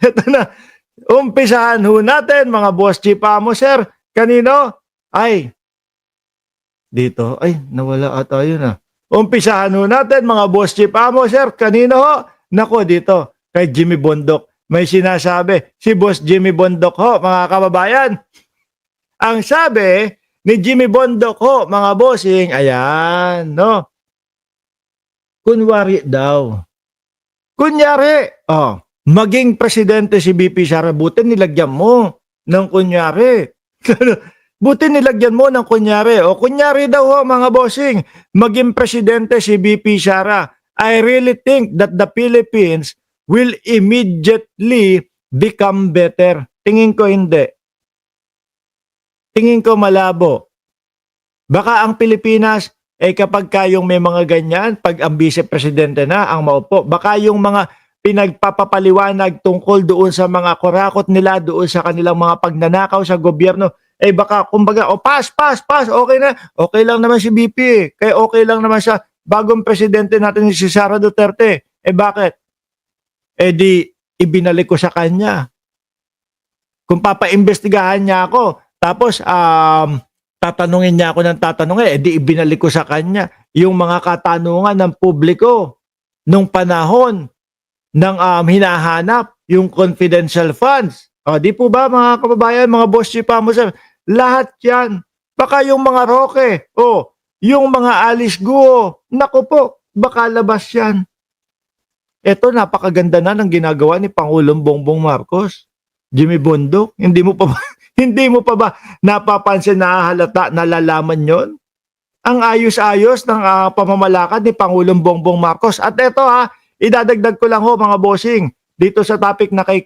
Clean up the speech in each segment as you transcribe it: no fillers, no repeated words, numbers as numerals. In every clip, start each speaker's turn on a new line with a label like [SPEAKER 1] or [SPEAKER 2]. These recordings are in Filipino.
[SPEAKER 1] Ito na. Umpisahan ho natin, mga boss chipamo, sir. Kanino? Ay, dito. Ay, nawala ata yun ah. Umpisahan ho natin, mga boss chipamo, sir. Kanino ho? Nako, dito. Kay Jimmy Bondok. May sinasabi. Si boss Jimmy Bondok ho, mga kababayan. Ang sabi ni Jimmy Bondok ho, mga bossing, ayan, no? Kunwari daw. Kunyari, maging presidente si BP Sara, buti nilagyan mo ng kunyari. Buti nilagyan mo ng kunyari. O kunyari daw ho, mga bossing, maging presidente si BP Sara. I really think that the Philippines will immediately become better. Tingin ko hindi. Tingin ko malabo. Baka ang Pilipinas, kapag kayong may mga ganyan, pag ang vice-presidente na ang maupo, baka yung mga pinagpapapaliwanag tungkol doon sa mga kurakot nila, doon sa kanilang mga pagnanakaw sa gobyerno, baka kumbaga, pass, okay na. Okay lang naman si BP. Kaya okay lang naman sa bagong presidente natin si Sara Duterte. Bakit? Di ibinalik ko sa kanya. Kung papaimbestigahan niya ako, tapos tatanungin niya ako ng tatanungin, di ibinalik ko sa kanya yung mga katanungan ng publiko nung panahon ng hinahanap yung confidential funds. Di po ba, mga kababayan, mga boss chipamo, sir? Lahat yan. Baka yung mga Roque, yung mga Alice Guo, naku po, baka labas yan. Ito, napakaganda na ng ginagawa ni Pangulong Bongbong Marcos. Jimmy Bondok, hindi mo pa ba napapansin, nahahalata, nalalaman yon? Ang ayos-ayos ng pamamalakad ni Pangulong Bongbong Marcos. At ito idadagdag ko lang ho, mga bossing, dito sa topic na kay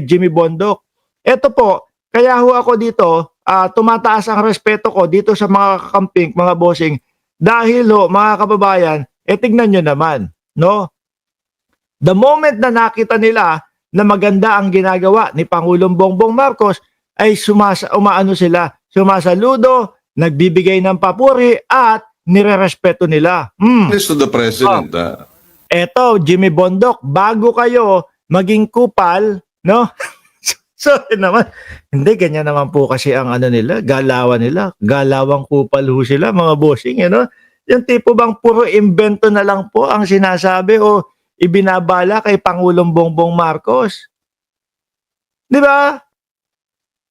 [SPEAKER 1] Jimmy Bondok. Ito po, kaya ho ako dito, tumataas ang respeto ko dito sa mga kakamping, mga bossing, dahil ho, mga kababayan, tignan nyo naman, no? The moment na nakita nila na maganda ang ginagawa ni Pangulong Bongbong Marcos, ay sumasaludo, nagbibigay ng papuri at nirerespeto nila.
[SPEAKER 2] To the President.
[SPEAKER 1] Eto, Jimmy Bondok, bago kayo maging kupal, no? Sorry naman. Hindi, ganyan naman po kasi ang nila, galawan nila. Galawang kupal ho sila, mga bossing, Yung tipo bang puro invento na lang po ang sinasabi o ibinabala kay Pangulong Bongbong Marcos. Di ba?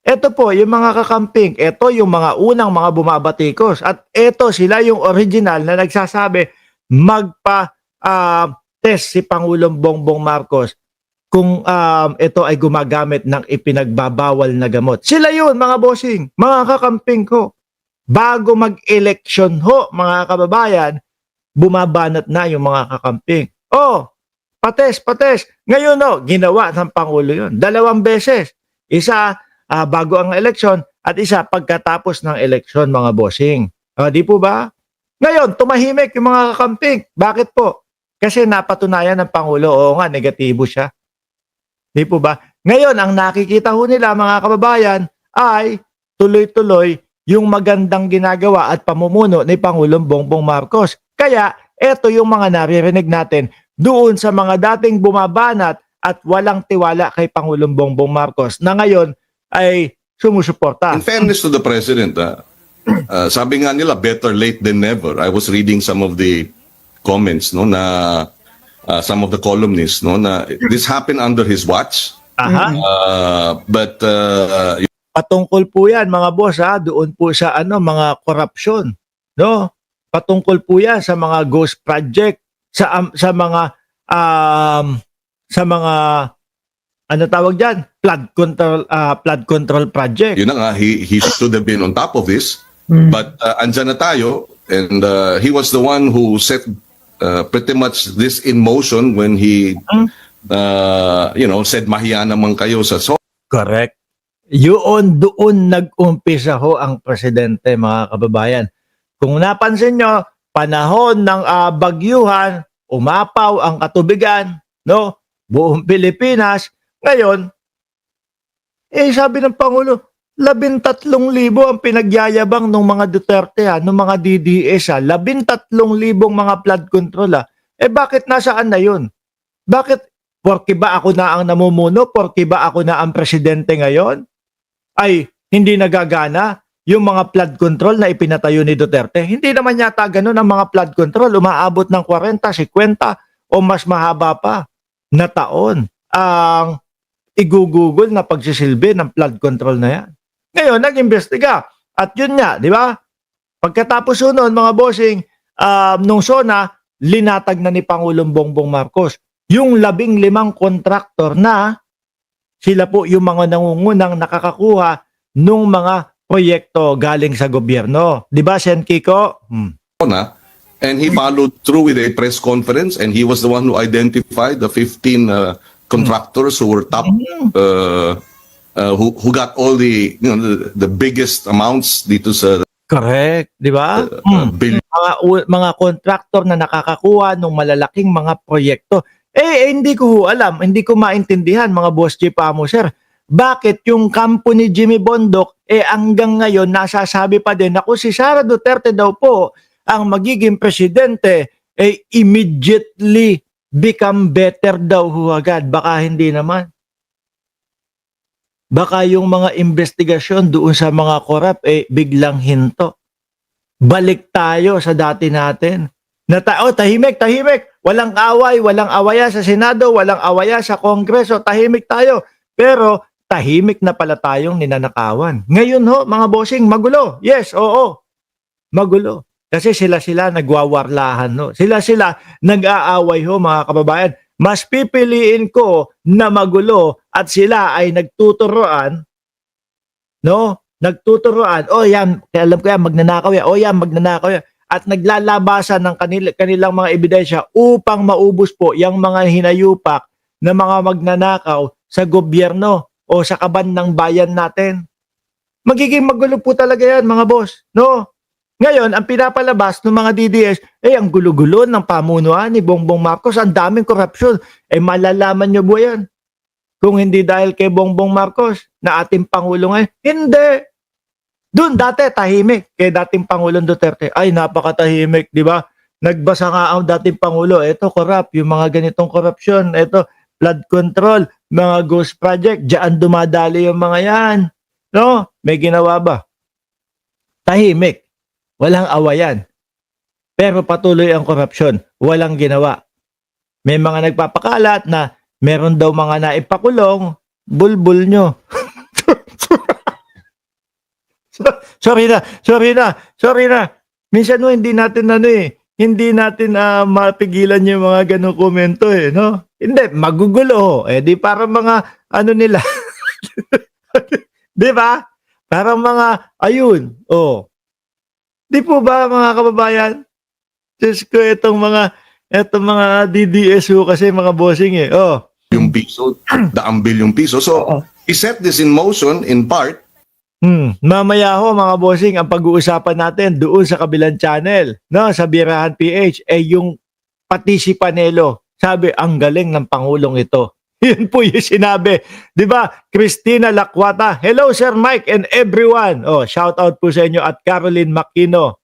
[SPEAKER 1] Ito po, yung mga kakamping, ito yung mga unang mga bumabatikos. At ito sila yung original na nagsasabi, magpa-test si Pangulong Bongbong Marcos kung ito ay gumagamit ng ipinagbabawal na gamot. Sila yun, mga bossing, mga kakamping ko. Bago mag-eleksyon ho, mga kababayan, bumabanat na yung mga kakamping. Pates. Ngayon ginawa ng Pangulo yun. 2 beses. Isa bago ang eleksyon at isa pagkatapos ng eleksyon, mga bossing. Di po ba? Ngayon, tumahimik yung mga kakamping. Bakit po? Kasi napatunayan ng Pangulo, negatibo siya. Di po ba? Ngayon, ang nakikita ho nila, mga kababayan, ay tuloy-tuloy yung magandang ginagawa at pamumuno ni Pangulong Bongbong Marcos. Kaya, eto yung mga naririnig natin doon sa mga dating bumabanat at walang tiwala kay Pangulong Bongbong Marcos na ngayon ay sumusuporta.
[SPEAKER 2] In fairness to the President, sabi nga nila, better late than never. I was reading some of the comments, no, na some of the columnists, no, na this happened under his watch. But
[SPEAKER 1] patungkol po yan, mga boss, doon po sa mga corruption, no? Patungkol po yan sa mga ghost project, sa mga ano tawag diyan, flood control project.
[SPEAKER 2] Yun na nga, he should have been on top of this. But andyan na tayo, and he was the one who set pretty much this in motion when he said mahiya naman kayo sa
[SPEAKER 1] Correct. Doon nag-umpisa ho ang presidente, mga kababayan. Kung napansin nyo, panahon ng bagyuhan, umapaw ang katubigan, no? Buong Pilipinas. Ngayon, sabi ng Pangulo, 13,000 ang pinagyayabang ng mga Duterte, ng mga DDS, 13,000 mga flood control. Bakit nasaan na yun? Bakit Porke ba ako na ang namumuno? Porke ba ako na ang presidente ngayon? Ay hindi nagagana yung mga flood control na ipinatayo ni Duterte? Hindi naman yata ganun ang mga flood control. Umaabot ng 40, 50 o mas mahaba pa na taon ang igugugol na pagsisilbi ng flood control na yan. Ngayon, nag-imbestiga. At yun nga, di ba? Pagkatapos noon, mga bossing, nung SONA, linatag na ni Pangulong Bongbong Marcos yung 15 kontraktor na sila po yung mga nangungunang nakakakuha nung mga proyekto galing sa gobyerno. Di ba, Sen Kiko?
[SPEAKER 2] And he followed through with a press conference, and he was the one who identified the 15 contractors who were top, who got all the the biggest amounts dito sa
[SPEAKER 1] Correct, di ba?
[SPEAKER 2] billion.
[SPEAKER 1] Mga kontraktor na nakakakuha ng malalaking mga proyekto. Hindi ko alam, hindi ko maintindihan mga boss J. Pamo, sir. Bakit yung kampo ni Jimmy Bondoc, hanggang ngayon nasasabi pa din na kung si Sara Duterte daw po ang magiging presidente, immediately become better daw agad. Baka hindi naman. Baka yung mga investigasyon doon sa mga korap, biglang hinto. Balik tayo sa dati natin. Tahimik. Walang awaya sa Senado, walang awaya sa Kongreso, tahimik tayo. Pero tahimik na pala tayong ninanakawan. Ngayon mga bossing, magulo. Yes, oo. Magulo. Kasi sila nagwawarlahan Sila nag-aaway mga kababayan. Mas pipiliin ko na magulo at sila ay nagtuturoan, Nagtuturoan. Yan, alam ko yan, magnanakaw yan. Magnanakaw yan. At naglalabasan ng kanilang mga ebidensya upang maubos po yung mga hinayupak na mga magnanakaw sa gobyerno o sa kaban ng bayan natin. Magiging magulo po talaga yan, mga boss. Ngayon, ang pinapalabas ng mga DDS, ang gulo-gulo ng pamunuan ni Bongbong Marcos, ang daming korupsyon. Malalaman nyo po yan. Kung hindi dahil kay Bongbong Marcos na ating Pangulo ngayon, hindi. Doon dati tahimik kay dating Pangulong Duterte. Napakatahimik, di ba? Nagbasa nga ang dating Pangulo, ito corrupt, yung mga ganitong korupsyon, ito flood control, mga ghost project, diyan dumadali yung mga yan. May ginawa ba? Tahimik. Walang awayan. Pero patuloy ang korupsyon. Walang ginawa. May mga nagpapakalat na meron daw mga naipakulong, bulbul nyo. Sorry na. Minsan hindi natin hindi natin mapigilan yung mga ganong komento Hindi, magugulo di para mga nila. Di ba? Parang mga ayun. Di po ba mga kababayan? Diyos ko itong mga DDS kasi mga bossing
[SPEAKER 2] yung piso, daang bilyong piso. So, he set this in motion in part.
[SPEAKER 1] Mamaya mga bossing, ang pag-uusapan natin doon sa kabilang channel, sa Birahan PH, yung pati si Panelo. Sabi, ang galing ng Pangulong ito. Yun po yung sinabi. Di ba? Cristina Lacuata. Hello, Sir Mike and everyone. Shout out po sa inyo at Caroline Makino.